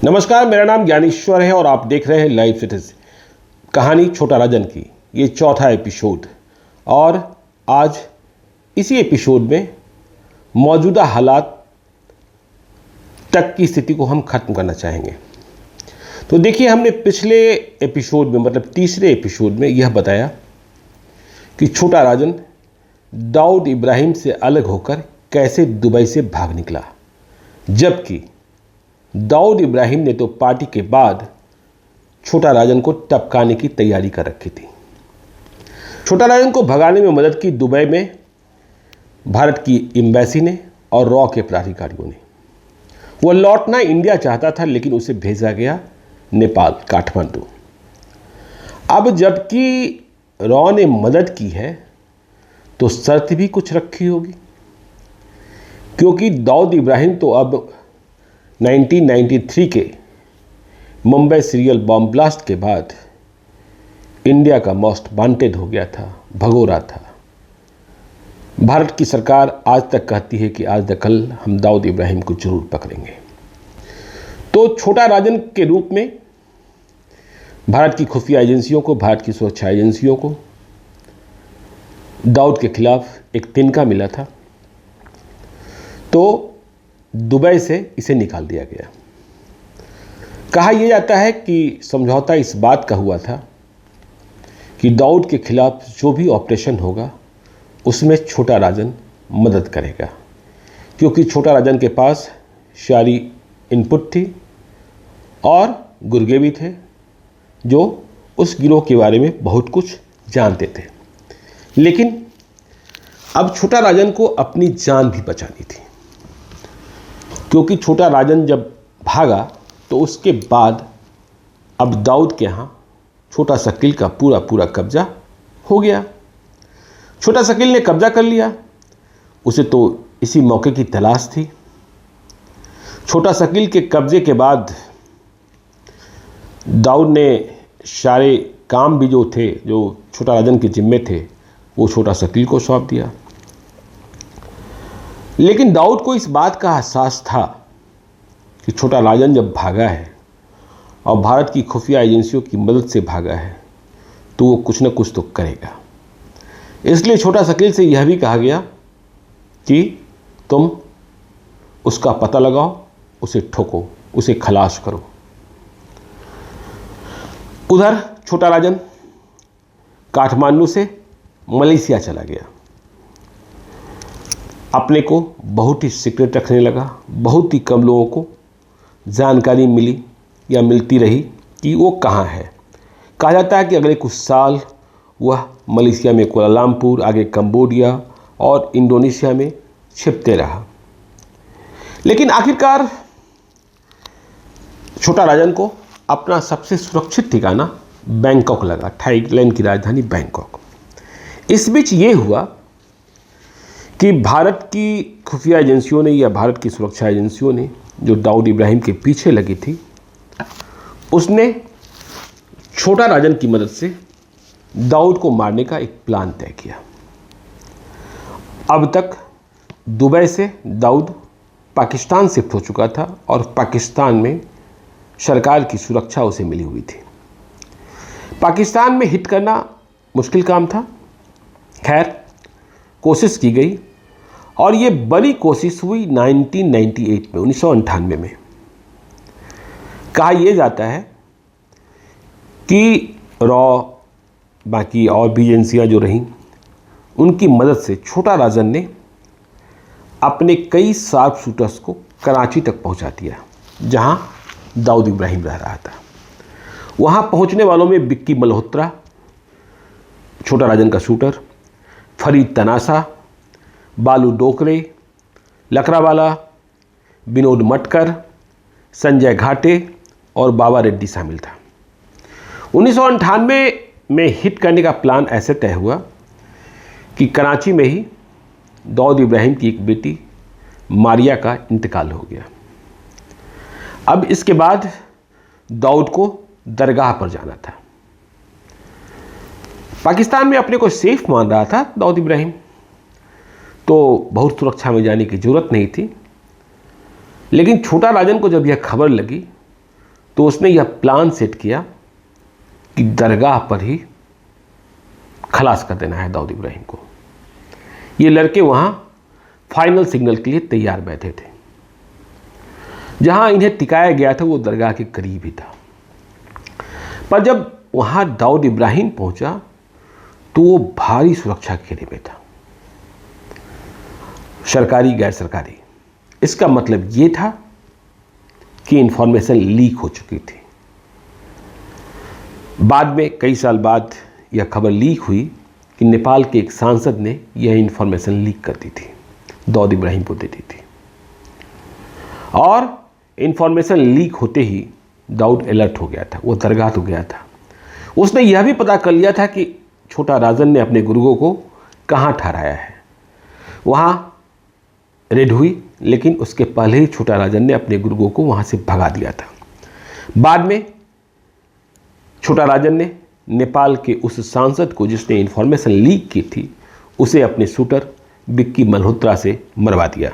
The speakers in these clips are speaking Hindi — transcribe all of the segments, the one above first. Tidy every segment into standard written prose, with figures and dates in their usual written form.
नमस्कार, मेरा नाम ज्ञानेश्वर है और आप देख रहे हैं लाइव सिटीज। कहानी छोटा राजन की ये चौथा एपिसोड। और आज इसी एपिसोड में मौजूदा हालात तक की स्थिति को हम ख़त्म करना चाहेंगे। तो देखिए, हमने पिछले एपिसोड में मतलब तीसरे एपिसोड में यह बताया कि छोटा राजन दाऊद इब्राहिम से अलग होकर कैसे दुबई से भाग निकला, जबकि दाऊद इब्राहिम ने तो पार्टी के बाद छोटा राजन को टपकाने की तैयारी कर रखी थी। छोटा राजन को भगाने में मदद की दुबई में भारत की एम्बेसी ने और रॉ के प्राधिकारियों ने। वह लौटना इंडिया चाहता था, लेकिन उसे भेजा गया नेपाल, काठमांडू। अब जबकि रॉ ने मदद की है तो शर्त भी कुछ रखी होगी, क्योंकि दाऊद इब्राहिम तो अब 1993 के मुंबई सीरियल बॉम्ब ब्लास्ट के बाद इंडिया का मोस्ट वांटेड हो गया था, भगोड़ा था। भारत की सरकार आज तक कहती है कि आज कल हम दाऊद इब्राहिम को जरूर पकड़ेंगे। तो छोटा राजन के रूप में भारत की खुफिया एजेंसियों को, भारत की सुरक्षा एजेंसियों को दाऊद के खिलाफ एक तिनका मिला था, तो दुबई से इसे निकाल दिया गया। कहा यह जाता है कि समझौता इस बात का हुआ था कि दाऊद के खिलाफ जो भी ऑपरेशन होगा उसमें छोटा राजन मदद करेगा, क्योंकि छोटा राजन के पास सारी इनपुट थी और गुर्गे भी थे जो उस गिरोह के बारे में बहुत कुछ जानते थे। लेकिन अब छोटा राजन को अपनी जान भी बचानी थी, क्योंकि छोटा राजन जब भागा तो उसके बाद अब दाऊद के यहाँ छोटा शकील का पूरा कब्जा हो गया। छोटा शकील ने कब्जा कर लिया, उसे तो इसी मौके की तलाश थी। छोटा शकील के कब्जे के बाद दाऊद ने सारे काम भी जो थे, जो छोटा राजन के जिम्मे थे, वो छोटा शकील को सौंप दिया। लेकिन दाऊद को इस बात का एहसास था कि छोटा राजन जब भागा है और भारत की खुफिया एजेंसियों की मदद से भागा है तो वो कुछ न कुछ तो करेगा। इसलिए छोटा शकील से यह भी कहा गया कि तुम उसका पता लगाओ, उसे ठोको, उसे खलास करो। उधर छोटा राजन काठमांडू से मलेशिया चला गया। अपने को बहुत ही सीक्रेट रखने लगा। बहुत ही कम लोगों को जानकारी मिली या मिलती रही कि वो कहाँ है। कहा जाता है कि अगले कुछ साल वह मलेशिया में कुआलालंपुर, आगे कंबोडिया और इंडोनेशिया में छिपते रहा। लेकिन आखिरकार छोटा राजन को अपना सबसे सुरक्षित ठिकाना बैंकॉक लगा, थाईलैंड की राजधानी बैंकॉक। इस बीच ये हुआ कि भारत की खुफिया एजेंसियों ने या भारत की सुरक्षा एजेंसियों ने, जो दाऊद इब्राहिम के पीछे लगी थी, उसने छोटा राजन की मदद से दाऊद को मारने का एक प्लान तय किया। अब तक दुबई से दाऊद पाकिस्तान शिफ्ट हो चुका था और पाकिस्तान में सरकार की सुरक्षा उसे मिली हुई थी। पाकिस्तान में हिट करना मुश्किल काम था। खैर, कोशिश की गई और ये बड़ी कोशिश हुई 1998 में, 1998 में। कहा यह जाता है कि रॉ, बाकी और भी एजेंसियां जो रहीं, उनकी मदद से छोटा राजन ने अपने कई शार्प शूटर्स को कराची तक पहुंचा दिया, जहां दाऊद इब्राहिम रह रहा था। वहां पहुंचने वालों में बिक्की मल्होत्रा, छोटा राजन का शूटर, फरीद तनासा, बालू डोकरे, लकड़ावाला, विनोद मटकर, संजय घाटे और बाबा रेड्डी शामिल था। 1998 में हिट करने का प्लान ऐसे तय हुआ कि कराची में ही दाऊद इब्राहिम की एक बेटी मारिया का इंतकाल हो गया। अब इसके बाद दाऊद को दरगाह पर जाना था। पाकिस्तान में अपने को सेफ मान रहा था दाऊद इब्राहिम, तो बहुत सुरक्षा में जाने की ज़रूरत नहीं थी। लेकिन छोटा राजन को जब यह खबर लगी तो उसने यह प्लान सेट किया कि दरगाह पर ही खलास कर देना है दाऊद इब्राहिम को। ये लड़के वहाँ फाइनल सिग्नल के लिए तैयार बैठे थे। जहाँ इन्हें टिकाया गया था वो दरगाह के करीब ही था। पर जब वहाँ दाऊद इब्राहिम पहुँचा तो वो भारी सुरक्षा घेरे में था, सरकारी गैर सरकारी। इसका मतलब ये था कि इंफॉर्मेशन लीक हो चुकी थी। बाद में कई साल बाद यह खबर लीक हुई कि नेपाल के एक सांसद ने यह इंफॉर्मेशन लीक कर दी थी, दाऊद इब्राहिम को दे दी थी। और इंफॉर्मेशन लीक होते ही दाऊद अलर्ट हो गया था, वो दरगाह तो गया था। उसने यह भी पता कर लिया था कि छोटा राजन ने अपने गुर्गों को कहाँ ठहराया है। वहाँ रेड हुई, लेकिन उसके पहले ही छोटा राजन ने अपने गुर्गों को वहाँ से भगा दिया था। बाद में छोटा राजन ने नेपाल के उस सांसद को जिसने इंफॉर्मेशन लीक की थी, उसे अपने शूटर विक्की मल्होत्रा से मरवा दिया।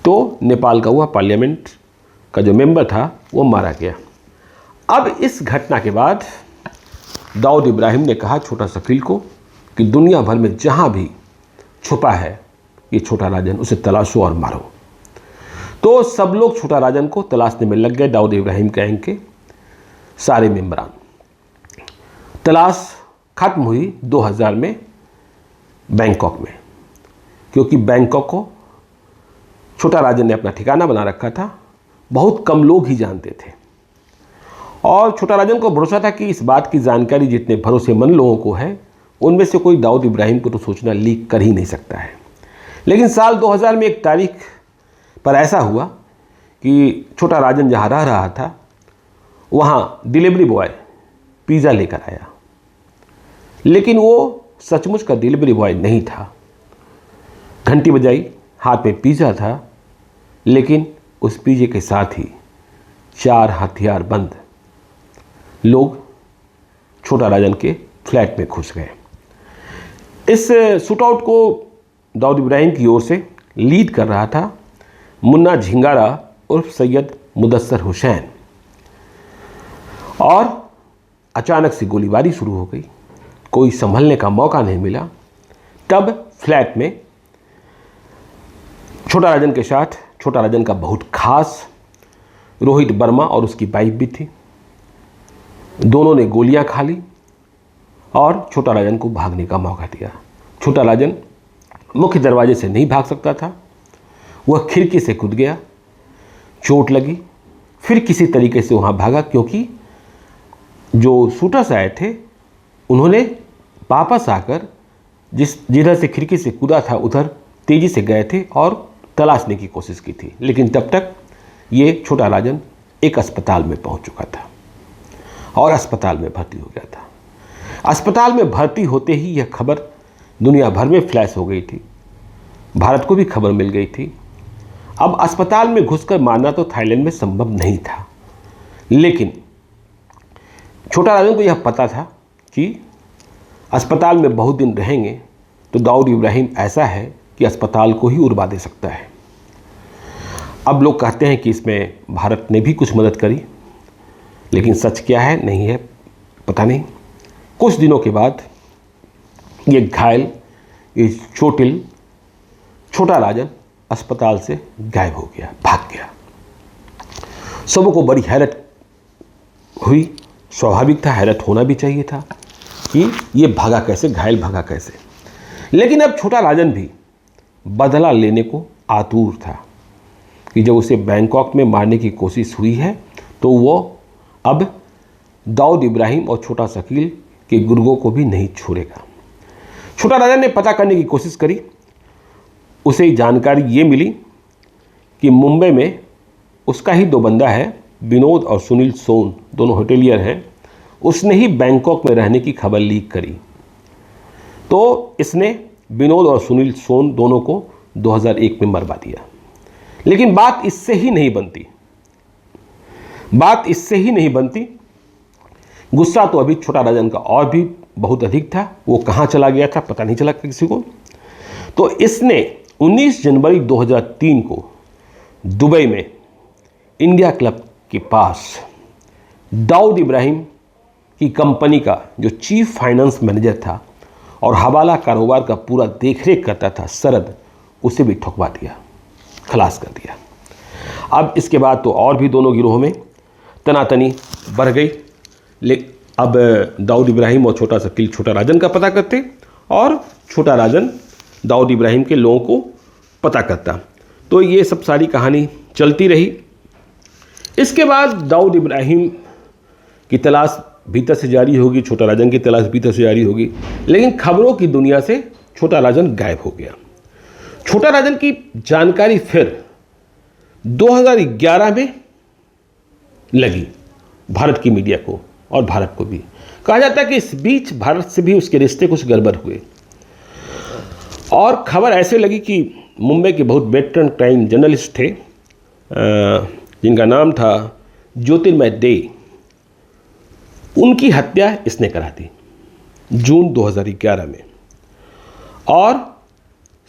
तो नेपाल का हुआ पार्लियामेंट का जो मेंबर था वो मारा गया। अब इस घटना के बाद दाऊद इब्राहिम ने कहा छोटा शकील को कि दुनिया भर में जहाँ भी छुपा है ये छोटा राजन, उसे तलाशो और मारो। तो सब लोग छोटा राजन को तलाशने में लग गए, दाऊद इब्राहिम गैंग के सारे मेंबरान। तलाश खत्म हुई 2000 में बैंकॉक में, क्योंकि बैंकॉक को छोटा राजन ने अपना ठिकाना बना रखा था। बहुत कम लोग ही जानते थे और छोटा राजन को भरोसा था कि इस बात की जानकारी जितने भरोसेमंद लोगों को है उनमें से कोई दाऊद इब्राहिम को तो सूचना लीक कर ही नहीं सकता है। लेकिन साल 2000 में एक तारीख पर ऐसा हुआ कि छोटा राजन जहाँ रह रहा था वहाँ डिलीवरी बॉय पिज़्ज़ा लेकर आया, लेकिन वो सचमुच का डिलीवरी बॉय नहीं था। घंटी बजाई, हाथ में पिज़्ज़ा था, लेकिन उस पिज़्ज़े के साथ ही 4 हथियार बंद लोग छोटा राजन के फ्लैट में घुस गए। इस शूटआउट को दाऊद इब्राहिम की ओर से लीड कर रहा था मुन्ना झिंगारा उर्फ सैयद मुदस्सर हुसैन। और अचानक से गोलीबारी शुरू हो गई, कोई संभलने का मौका नहीं मिला। तब फ्लैट में छोटा राजन के साथ छोटा राजन का बहुत खास रोहित वर्मा और उसकी वाइफ भी थी। दोनों ने गोलियां खा ली और छोटा राजन को भागने का मौका दिया। छोटा राजन मुख्य दरवाजे से नहीं भाग सकता था, वह खिड़की से कूद गया, चोट लगी, फिर किसी तरीके से वहाँ भागा, क्योंकि जो शूटर्स आए थे उन्होंने वापस आकर जिधर से खिड़की से कूदा था उधर तेज़ी से गए थे और तलाशने की कोशिश की थी। लेकिन तब तक ये छोटा राजन एक अस्पताल में पहुंच चुका था और अस्पताल में भर्ती हो गया था। अस्पताल में भर्ती होते ही यह खबर दुनिया भर में फ्लैश हो गई थी, भारत को भी खबर मिल गई थी। अब अस्पताल में घुसकर मारना तो थाईलैंड में संभव नहीं था, लेकिन छोटा राजन को यह पता था कि अस्पताल में बहुत दिन रहेंगे तो दाऊद इब्राहिम ऐसा है कि अस्पताल को ही उड़वा दे सकता है। अब लोग कहते हैं कि इसमें भारत ने भी कुछ मदद करी, लेकिन सच क्या है नहीं है पता नहीं। कुछ दिनों के बाद ये घायल, ये चोटिल छोटा राजन अस्पताल से गायब हो गया, भाग गया। सबों को बड़ी हैरत हुई, स्वाभाविक था, हैरत होना भी चाहिए था कि ये भागा कैसे, घायल भागा कैसे। लेकिन अब छोटा राजन भी बदला लेने को आतुर था कि जब उसे बैंकॉक में मारने की कोशिश हुई है तो वो अब दाऊद इब्राहिम और छोटा शकील के गुर्गों को भी नहीं छोड़ेगा। छोटा राजन ने पता करने की कोशिश करी, उसे जानकारी ये मिली कि मुंबई में उसका ही 2 बंदा है, विनोद और सुनील सोन, दोनों होटेलियर हैं। उसने ही बैंकॉक में रहने की खबर लीक करी। तो इसने विनोद और सुनील सोन दोनों को 2001 में मरवा दिया। लेकिन बात इससे ही नहीं बनती। गुस्सा तो अभी छोटा राजन का और भी बहुत अधिक था। वो कहाँ चला गया था पता नहीं चला किसी को। तो इसने 19 जनवरी 2003 को दुबई में इंडिया क्लब के पास दाऊद इब्राहिम की कंपनी का जो चीफ फाइनेंस मैनेजर था और हवाला कारोबार का पूरा देखरेख करता था सरद, उसे भी ठुकवा दिया, खलास कर दिया। अब इसके बाद तो और भी दोनों गिरोह में तनातनी बढ़ गई। अब दाऊद इब्राहिम और छोटा राजन का पता करते और छोटा राजन दाऊद इब्राहिम के लोगों को पता करता। तो ये सब सारी कहानी चलती रही। इसके बाद दाऊद इब्राहिम की तलाश भीतर से जारी होगी, छोटा राजन की तलाश भीतर से जारी होगी, लेकिन खबरों की दुनिया से छोटा राजन गायब हो गया। छोटा राजन की जानकारी फिर 2011 में लगी भारत की मीडिया को और भारत को भी। कहा जाता है कि इस बीच भारत से भी उसके रिश्ते कुछ गड़बड़ हुए और खबर ऐसे लगी कि मुंबई के बहुत वेटरन क्राइम जर्नलिस्ट थे जिनका नाम था ज्योतिर्मय दे, उनकी हत्या इसने करा दी जून 2011 में। और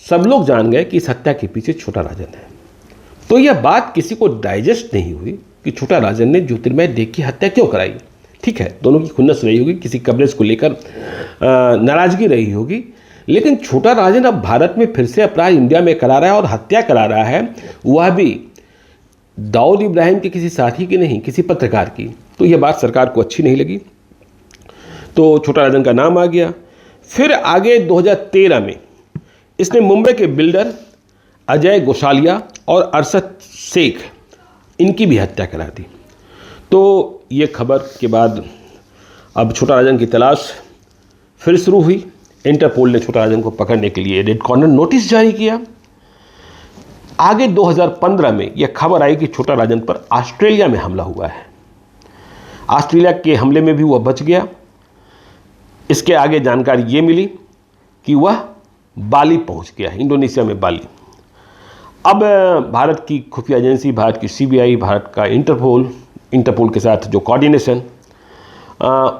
सब लोग जान गए कि इस हत्या के पीछे छोटा राजन है। तो यह बात किसी को डाइजेस्ट नहीं हुई कि छोटा राजन ने ज्योतिर्मय दे की हत्या क्यों कराई। ठीक है, दोनों की खुन्नस रही होगी, किसी कवरेज को लेकर नाराजगी रही होगी, लेकिन छोटा राजन अब भारत में फिर से अपराध इंडिया में करा रहा है और हत्या करा रहा है, वह भी दाऊद इब्राहिम के किसी साथी की नहीं, किसी पत्रकार की। तो यह बात सरकार को अच्छी नहीं लगी, तो छोटा राजन का नाम आ गया। फिर आगे 2013 में इसने मुंबई के बिल्डर अजय गोसालिया और अरशद शेख, इनकी भी हत्या करा दी। तो ये खबर के बाद अब छोटा राजन की तलाश फिर शुरू हुई। इंटरपोल ने छोटा राजन को पकड़ने के लिए रेड कॉर्नर नोटिस जारी किया। आगे 2015 में यह खबर आई कि छोटा राजन पर ऑस्ट्रेलिया में हमला हुआ है। ऑस्ट्रेलिया के हमले में भी वह बच गया। इसके आगे जानकारी ये मिली कि वह बाली पहुंच गया, इंडोनेशिया में बाली। अब भारत की खुफिया एजेंसी, भारत की CBI, भारत का इंटरपोल के साथ जो कोऑर्डिनेशन,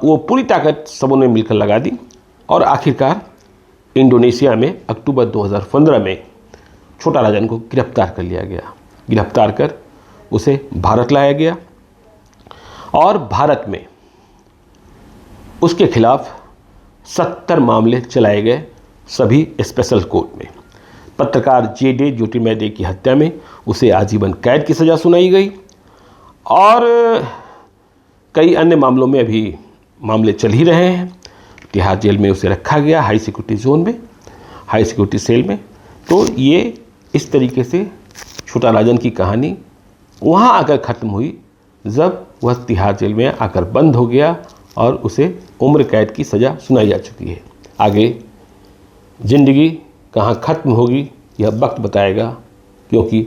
वो पूरी ताकत सबों ने मिलकर लगा दी और आखिरकार इंडोनेशिया में अक्टूबर 2015 में छोटा राजन को गिरफ्तार कर लिया गया। गिरफ्तार कर उसे भारत लाया गया और भारत में उसके खिलाफ 70 मामले चलाए गए, सभी स्पेशल कोर्ट में। पत्रकार JD ज्योतिर्मय दे की हत्या में उसे आजीवन कैद की सज़ा सुनाई गई और कई अन्य मामलों में अभी मामले चल ही रहे हैं। तिहाड़ जेल में उसे रखा गया, हाई सिक्योरिटी जोन में, हाई सिक्योरिटी सेल में। तो ये इस तरीके से छोटा राजन की कहानी वहाँ आकर ख़त्म हुई जब वह तिहाड़ जेल में आकर बंद हो गया और उसे उम्र कैद की सज़ा सुनाई जा चुकी है। आगे ज़िंदगी कहाँ ख़त्म होगी यह वक्त बताएगा, क्योंकि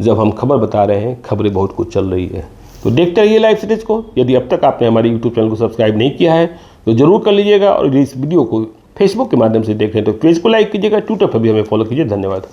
जब हम खबर बता रहे हैं खबरें बहुत कुछ चल रही है। तो देखते रहिए लाइव सीरीज को। यदि अब तक आपने हमारे YouTube चैनल को सब्सक्राइब नहीं किया है तो ज़रूर कर लीजिएगा और इस वीडियो को फेसबुक के माध्यम से देखें तो पेज को लाइक कीजिएगा, ट्विटर पर भी हमें फॉलो कीजिए। धन्यवाद।